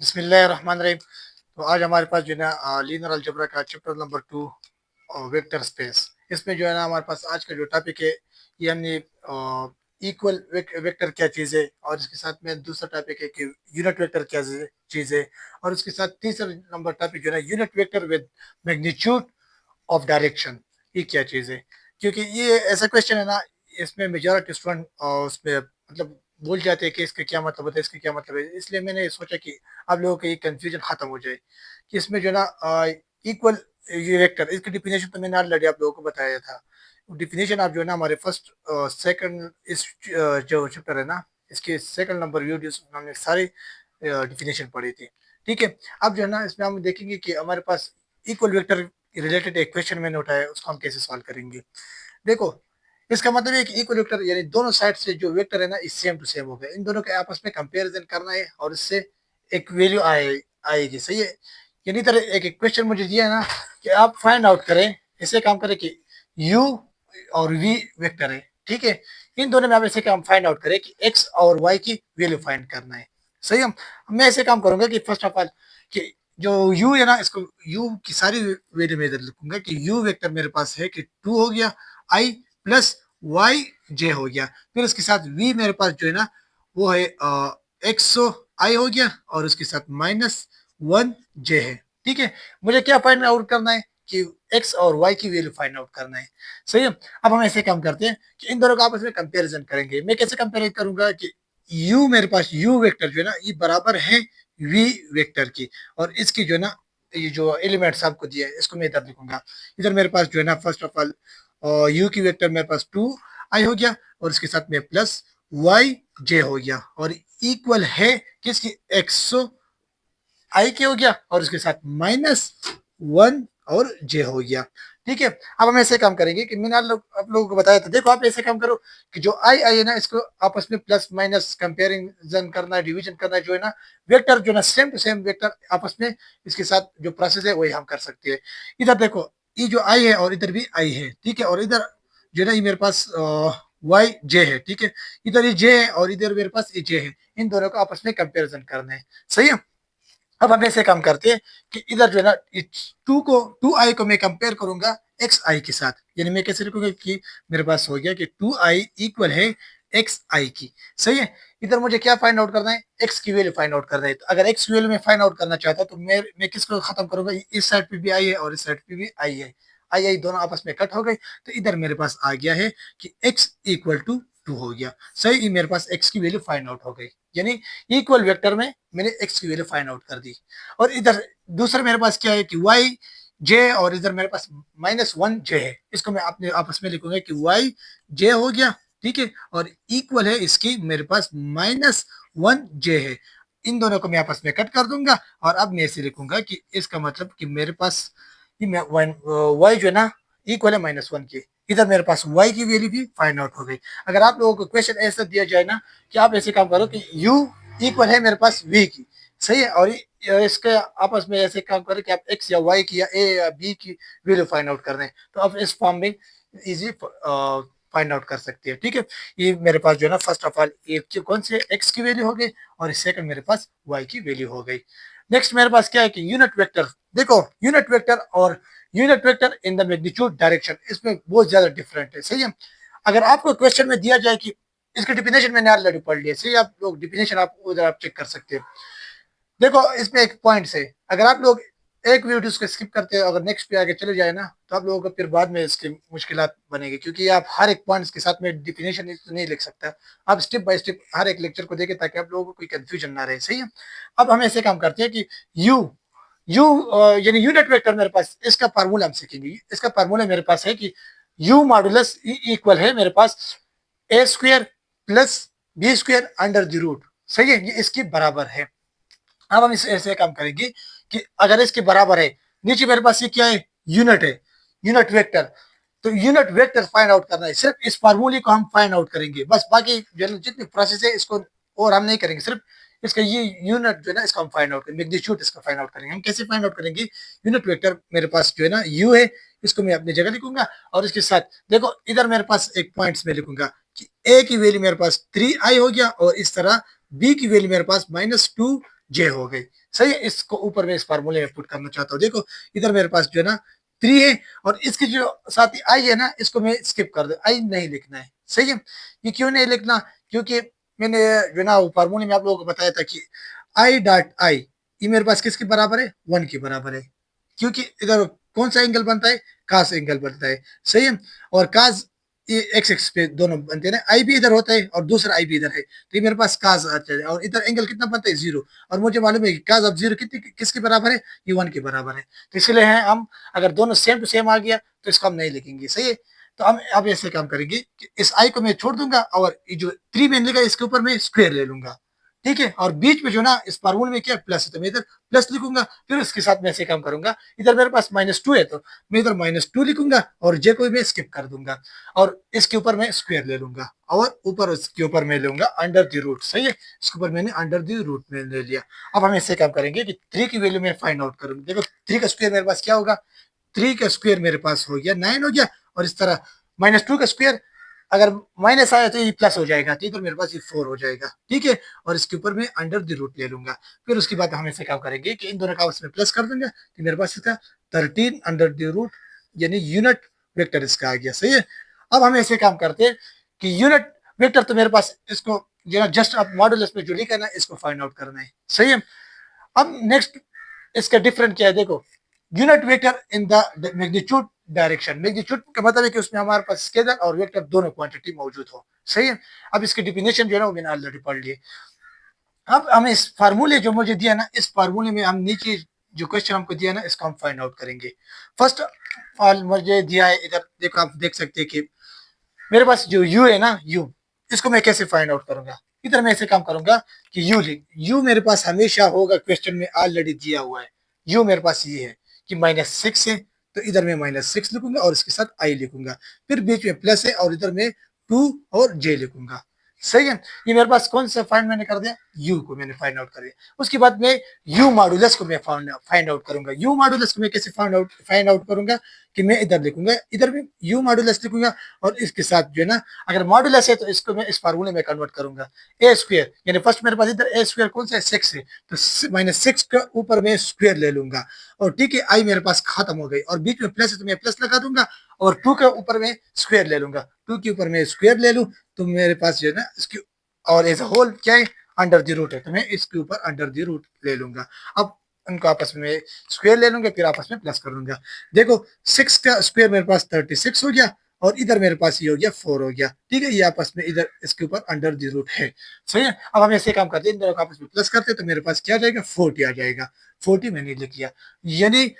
बिस्मिल्लाहिर्रहमानिर्रहीम। तो आज हमारे पास जो है ना लीनियर अलजेब्रा का चैप्टर नंबर 2 वेक्टर स्पेस। इसमें जो है ना हमारे पास आज का जो टॉपिक है ये हमने इक्वल वेक्टर क्या चीज़ है, और इसके साथ में दूसरा टॉपिक है कि यूनिट वेक्टर क्या चीज़ है, और उसके साथ तीसरा नंबर टॉपिक जो है ना unit vector with magnitude of direction, ये क्या चीज़ है। क्योंकि ये ऐसा क्वेश्चन है ना, इसमें मेजॉरिटी स्टूडेंट उसमें मतलब भूल जाते हैं कि इसका क्या मतलब होता है, इसका क्या मतलब है। इसलिए मैंने सोचा कि आप लोगों का ये कंफ्यूजन खत्म हो जाए कि इसमें जो है ना इक्वल ये वेक्टर, इसकी डिफिनेशन तो मैंने ऑलरेडी आप लोगों को बताया था। डिफिनेशन आप जो है ना हमारे फर्स्ट सेकंड इस जो चैप्टर है ना, इसके सेकंड नंबर वीडियोस में हमने सारी डिफिनेशन पढ़ी थी। ठीक है, अब जो है ना इसमें हम देखेंगे कि हमारे पास इक्वल वेक्टर रिलेटेड एक क्वेश्चन मैंने उठाया, उसको हम कैसे सॉल्व करेंगे। देखो, इसका मतलब है कि इक्वल वेक्टर यानी दोनों साइड से जो वेक्टर है ना इस सेम टू सेम हो गए, इन दोनों के आपस में कंपैरिजन करना है और इससे एक वैल्यू आएगी। सही है। यानी तरह एक क्वेश्चन मुझे दिया है ना कि आप फाइंड आउट करें, ऐसे काम करें कि u और v वेक्टर है। ठीक है, इन दोनों में आप ऐसे काम फाइंड आउट करें कि x और y की वैल्यू फाइंड करना है। सही है। मैं ऐसे काम करूंगा कि फर्स्ट ऑफ ऑल कि जो u है ना, इसको u की सारी वैल्यू में इधर लिखूंगा कि u वेक्टर मेरे पास है कि 2 हो गया i प्लस वाई जे हो गया। फिर उसके साथ v मेरे पास जो है ना वो है एक्स आई हो गया, और उसके साथ माइनस 1 जे है। ठीक है, मुझे क्या फाइंड आउट करना है कि x और y की वैल्यू फाइंड आउट करना है। सही है। अब हम ऐसे काम करते हैं कि इन दोनों का आपस में कंपैरिजन करेंगे। मैं कैसे कंपेयर करूंगा कि u मेरे पास u वेक्टर जो है ना ये बराबर है v वेक्टर की, और इसकी जो है ना ये जो एलिमेंट्स आपको दिया है इसको मैं इधर लिखूंगा। इधर मेरे पास जो है ना फर्स्ट ऑफ ऑल यू की वेक्टर मेरे पास 2 i हो गया, और इसके साथ में प्लस वाई जे हो गया, और इक्वल है किसकी एक्सो आई के हो गया, और उसके साथ माइनस 1 और जे हो गया। ठीक है, अब हम ऐसे काम करेंगे कि मैंने आप लोगों को बताया था। देखो, आप ऐसे काम करो कि जो आई आई है ना इसको आपस में प्लस माइनस कंपेरिजन करना है, डिवीजन करना है, जो है ना वेक्टर जो है ना सेम टू सेम वेक्टर आपस में इसके साथ जो प्रोसेस है वही हम कर सकते हैं। इधर देखो, ये जो आई है और इधर भी आई है। ठीक है, और इधर जो है ना ये मेरे पास वाई जे है। ठीक है, इधर ये जे है और इधर मेरे पास ये जे है, इन दोनों को आपस में कंपेरिजन करना है। सही है। अब हम ऐसे काम करते हैं कि इधर जो है ना टू आई को मैं कंपेयर करूंगा एक्स आई के साथ। यानी मैं कैसे लिखूंगा कि मेरे पास हो गया कि 2i इक्वल है एक्स आई की। सही है। इधर मुझे क्या फाइंड आउट करना है, एक्स की वैल्यू फाइंड आउट करना है। तो अगर एक्स वैल्यू में फाइंड आउट करना चाहता तो मैं किसको खत्म करूंगा, इस साइड पे भी आई है और इस साइड पे भी आई है। आई आई दोनों आपस में कट हो गए, तो इधर मेरे पास आ गया है कि एक्स इक्वल टू 2 हो गया। सही, ये मेरे पास एक्स की वैल्यू फाइंड आउट हो गई। यानी इक्वल वेक्टर में मैंने एक्स की वैल्यू फाइंड आउट कर दी। और इधर दूसरा मेरे पास क्या है कि वाई जे, और इधर मेरे पास -1 जे है। इसको मैं अपने आपस में लिखूंगा कि वाई जे हो गया। ठीक है, और इक्वल है इसकी मेरे पास -1 जे है। इन दोनों को मैं आपस में कट कर दूंगा, और अब मैं ऐसे लिखूंगा कि इसका मतलब कि मेरे पास वाई जो है ना इक्वल है -1 के। इधर मेरे पास वाई की वैल्यू भी फाइंड आउट हो गई। अगर आप लोगों को क्वेश्चन ऐसा दिया जाए ना कि आप ऐसे काम करो कि u इक्वल है मेरे पास v की। सही है, और इसके आपस में ऐसे काम करें कि आप x या y की या a या b की वैल्यू फाइंड आउट कर रहे हैं, तो आप इस फॉर्म में इजी फाइंड आउट कर सकते हैं। ठीक है, ये मेरे पास जो है ना फर्स्ट ऑफ ऑल एक कौन से x की वैल्यू हो गई, और सेकंड मेरे पास y की वैल्यू हो गई। नेक्स्ट मेरे पास क्या है कि यूनिट वेक्टर। देखो, यूनिट वेक्टर और unit vector in the magnitude direction, इसमें बहुत ज्यादा डिफरेंट है। सही है। अगर आपको क्वेश्चन में दिया जाए कि इसकी डिफिनेशन मैंने ऑलरेडी पढ़ ली है। सही, आप लोग डिफिनेशन आप उधर आप चेक कर सकते हैं। देखो, इसमें एक पॉइंट है, अगर आप लोग एक वीडियो को स्किप करते हैं, अगर नेक्स्ट पे आगे चले जाए ना, तो आप लोगों को फिर बाद में इसकी मुश्किलात बनेगी, क्योंकि आप हर एक पॉइंट के साथ में डिफिनेशन नहीं लिख सकता। आप स्टेप बाय स्टेप हर एक लेक्चर को देखें ताकि आप लोगों को कोई कंफ्यूजन ना रहे। सही है। अब हम ऐसे काम करते हैं कि यू यू यानी यूनिट वेक्टर मेरे पास, इसका फार्मूला हम सीखेंगे। इसका फार्मूला मेरे पास है कि यू मॉडुलस इक्वल है मेरे पास a square plus b square under the root. सही है, ये इसकी बराबर है। अब हम इस ऐसे काम करेंगे कि अगर इसके बराबर है, नीचे मेरे पास ये क्या है, यूनिट है, यूनिट वेक्टर। तो यूनिट वेक्टर फाइंड आउट करना है, सिर्फ इस फार्मूले को हम फाइंड आउट करेंगे बस। बाकी जो जितनी प्रोसेस है इसको और हम नहीं करेंगे, सिर्फ इसका ये यूनिट जो है ना इसको हम फाइंड आउट करेंगे, मैग्नीट्यूड इसका फाइंड आउट करेंगे। हम कैसे फाइंड आउट करेंगे, यूनिट वेक्टर मेरे पास जो है ना यू है, इसको मैं अपनी जगह लिखूंगा, और इसके साथ देखो इधर मेरे पास एक पॉइंट्स में लिखूंगा कि ए की वैल्यू मेरे पास 3i हो गया, और इस तरह बी की वैल्यू मेरे पास -2 जे हो गई। सही है, इसको ऊपर में इस फार्मूले में पुट करना चाहता हूँ। देखो इधर मेरे पास जो है ना 3 है, और इसके जो साथ ही आई है ना, इसको मैं स्किप कर दू, आई नहीं लिखना है। सही है, ये क्यों नहीं लिखना, क्योंकि मैंने जो है ना फार्मूले में आप लोगों को बताया था कि आई डॉट आई, ये मेरे पास किसके बराबर है, 1 के बराबर है। क्योंकि इधर कौन सा एंगल बनता है, कास एंगल बनता है। सही है, और कास ये एक्स एक्स पे दोनों बनते हैं ना, आई भी इधर होता है और दूसरा आई भी इधर है, तो ये मेरे पास कास आता है, और इधर एंगल कितना बनता है, 0। और मुझे मालूम है कि कास ऑफ 0 कितने किसके बराबर है, ये 1 के बराबर है। तो इसलिए है हम अगर दोनों सेम टू सेम आ गया तो इसको हम नहीं लिखेंगे। सही है, तो हम अब ऐसे काम करेंगे कि इस आई को मैं छोड़ दूंगा, और ये जो 3 मैंने लिखा इसके ऊपर मैं स्क्वायर ले लूंगा। ठीक है, और बीच में जो ना इस फार्मूले में क्या प्लस है, तो मैं इधर प्लस लिखूंगा। फिर उसके साथ मैं ऐसे काम करूंगा, इधर मेरे पास -2 है तो मैं इधर -2 लिखूंगा, और जे को मैं स्किप कर दूंगा, और इसके ऊपर मैं स्क्वायर ले लूंगा, और ऊपर उसके ऊपर मैं लूंगा अंडर द रूट। सही है, इसके ऊपर मैंने अंडर द रूट में ले लिया। अब हम ऐसे काम करेंगे कि 3 की वैल्यू मैं फाइंड आउट करूंगा। देखो 3 का स्क्वायर मेरे पास क्या होगा, 3 का स्क्वायर मेरे पास हो गया 9 हो गया, और इस तरह -2 का स्क्वायर अगर माइनस आया तो ये प्लस हो जाएगा, ठीक है, तो मेरे पास ये 4 हो जाएगा। ठीक है, और इसके ऊपर मैं अंडर द रूट ले लूंगा। फिर उसके बाद हम ऐसे काम करेंगे कि इन दोनों का आपस में प्लस कर दूंगा, तो मेरे पास इसका 13 अंडर द रूट, यानी यूनिट वेक्टर इसका आ गया। सही है, अब हम ऐसे काम करते हैं कि यूनिट वेक्टर तो मेरे पास इसको जो है जस्ट अब मॉडुलस में जो लिखा है ना, इसको फाइंड आउट करना है। सही है, अब नेक्स्ट इसका डिफरेंट क्या है, देखो unit vector in the magnitude direction. Magnitude का मतलब है कि उसमें हमारे पास स्केलर और वेक्टर दोनों क्वांटिटी मौजूद हो। सही है, अब इसकी डिफिनेशन जो है ना वो मैंने ऑलरेडी पढ़ ली। अब हमें इस फार्मूले जो मुझे दिया ना, इस फार्मूले में हम नीचे जो क्वेश्चन हमको दिया ना, इसको हम फाइंड आउट करेंगे। फर्स्ट ऑल मुझे दिया है इधर, देखो आप देख सकते हैं कि मेरे पास जो u है ना, u, इसको मैं कैसे फाइंड आउट करूंगा। इधर मैं ऐसे काम करूंगा कि u मेरे पास हमेशा होगा, क्वेश्चन में ऑलरेडी दिया हुआ है। u मेरे पास ये है कि -6 है, तो इधर मैं -6 लिखूंगा और इसके साथ i लिखूंगा। फिर बीच में प्लस है और इधर मैं 2 और j लिखूंगा। सही है, ये मेरे पास कौन सा फाइंड मैंने कर दिया, u को मैंने फाइंड आउट कर दिया। उसके बाद में u मॉडुलस को मैं फाइंड आउट करूंगा। u मॉडुलस को मैं कैसे फाइंड आउट करूंगा कि मैं इधर लिखूंगा, इधर भी u मॉडुलस लिखूंगा, और इसके साथ जो है ना अगर मॉडुलस है तो इसको मैं इस फार्मूले में कन्वर्ट करूंगा। ए स्क्वायर, यानी फर्स्ट मेरे पास इधर ए स्क्वायर कौन सा है, 6 है, तो -6 के ऊपर मैं स्क्वायर ले लूंगा। और ठीक है, आई मेरे पास खत्म हो गई, और बीच में प्लस है तो मैं प्लस लगा दूंगा, और 2 के ऊपर मैं स्क्वायर ले लूंगा। 2 के ऊपर मैं स्क्वायर ले लूं, तो मेरे पास जो है ना इसकी, और एज अ होल क्या है, अंडर द रूट है, तो मैं इसके ऊपर अंडर द रूट ले लूंगा। अब उनको आपस में स्क्वायर ले लूंगा, फिर आपस में प्लस कर लूंगा। देखो 6 का स्क्वायर मेरे पास 36 हो गया, और इधर मेरे पास ये हो गया 4 हो गया। ठीक है, ये आपस में इधर इसके ऊपर अंडर द रूट है। सही है, अब हम ऐसे काम करते हैं, इन दोनों को आपस में प्लस करते हैं, तो मेरे पास क्या आ जाएगा, 40 आ जाएगा। 40 मैंने लिख लिया, यानी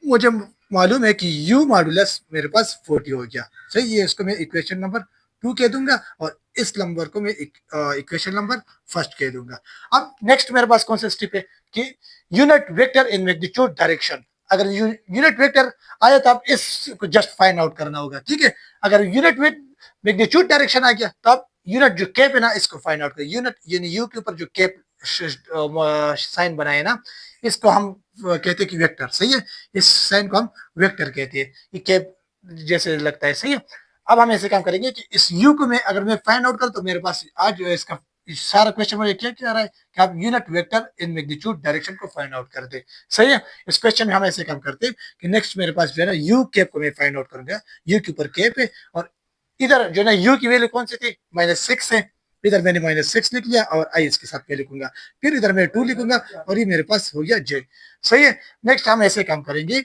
मुझे मालूम है कि u मॉडुलस मेरे पास 40 हो गया। सही है, इसको मैं इक्वेशन नंबर 2 कह दूंगा, और इस नंबर को मैं इक्वेशन नंबर फर्स्ट कह दूंगा। अब नेक्स्ट मेरे पास कौन सा स्टेप है कि unit vector in magnitude direction. अगर यूनिट वेक्टर आया तो आप इसको जस्ट फाइंड आउट करना होगा। ठीक है, अगर यूनिट मैग्नीट्यूड डायरेक्शन आ गया तो आप यूनिट जो कैप है ना, इसको फाइंड आउट करें। यूनिट यानी यू के ऊपर जो कैप साइन बनाए ना, इसको हम कहते हैं कि वेक्टर। सही है, इस साइन को हम वेक्टर कहते हैं, ये कैप जैसे लगता है। सही है, अब हम ऐसे काम करेंगे कि इस u को मैं अगर मैं फाइंड आउट करूं, तो मेरे पास आज जो है इसका सारा क्वेश्चन में क्या क्या रहा है कि आप unit vector in magnitude direction को फाइंड आउट कर दे। सही है, इस क्वेश्चन में हम ऐसे काम करते हैं कि नेक्स्ट मेरे पास जो है ना u कैप को मैं फाइंड आउट करूंगा। u के ऊपर कैप है, और इधर जो है ना u की वैल्यू कौन सी थी, -6 है, इधर मैंने -6 लिख लिया, और आई इसके साथ में लिखूंगा। फिर इधर मैं 2 लिखूंगा, और ये मेरे पास हो गया j। सही है, नेक्स्ट हम ऐसे काम करेंगे,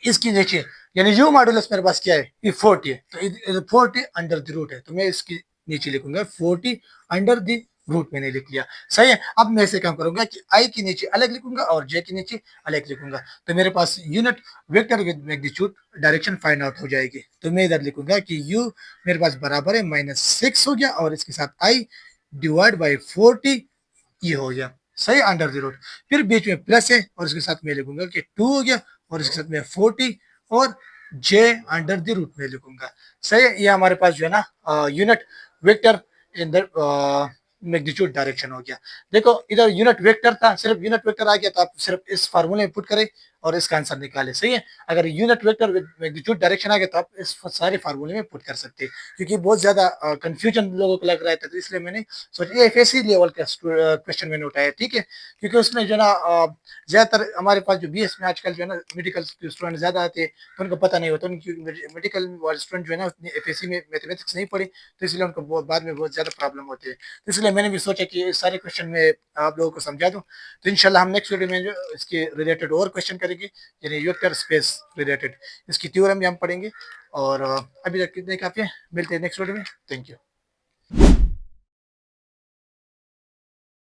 इसकी नीचे यानी यू मॉडुलस मेरे पास क्या है, ये 40 है, तो 40 अंडर द रूट है, तो मैं इसकी नीचे लिखूंगा 40 अंडर द रूट मैंने लिख लिया। सही है, अब मैं ऐसे काम करूंगा कि आई के नीचे अलग लिखूंगा और जे के नीचे अलग लिखूंगा, तो मेरे पास unit vector with magnitude direction find out हो जाएगी। तो मैं इधर लिखूंगा कि यू मेरे पास बराबर है -6 हो गया, और इसके साथ आई डिवाइड बाई 40, ये हो गया। सही, अंडर द रूट, फिर बीच में प्लस है, और इसके साथ मैं लिखूंगा कि 2 हो गया, और इसके साथ में 40, और j अंडर द रूट में लिखूंगा। सही है, ये हमारे पास जो है ना unit vector in the magnitude direction हो गया। देखो इधर यूनिट वेक्टर था, सिर्फ यूनिट वेक्टर आ गया, तो आप सिर्फ इस फार्मूले में पुट करें, और इसका आंसर निकालें, सही है। अगर unit vector with magnitude direction आ गया तो आप इस सारे फार्मूले में पुट कर सकते हैं, क्योंकि बहुत ज्यादा कंफ्यूजन लोगों को लग रहा था, तो इसलिए मैंने सोचा ये एफएससी लेवल का क्वेश्चन मैंने उठाया, ठीक है। क्योंकि उसमें जो है ना ज्यादातर हमारे पास जो बीएस में आजकल जो है ना मेडिकल स्टूडेंट ज्यादा आते हैं, तो उनको पता नहीं होता, उनकी मेडिकल वाले स्टूडेंट जो है ना उतनी एफएससी में मैथमेटिक्स नहीं पढ़ी, तो इसलिए उनको बाद में बहुत ज्यादा प्रॉब्लम होती है। तो इसलिए मैंने भी सोचा कि इस सारे क्वेश्चन में आप लोगों को समझा दूं। तो इंशाल्लाह हम नेक्स्ट वीडियो में जो इसके रिलेटेड और क्वेश्चन करेंगे, यानी वेक्टर स्पेस रिलेटेड इसकी थ्योरम भी हम पढ़ेंगे। और अभी तक कितने काफी है, मिलते हैं नेक्स्ट वीडियो में। Thank you.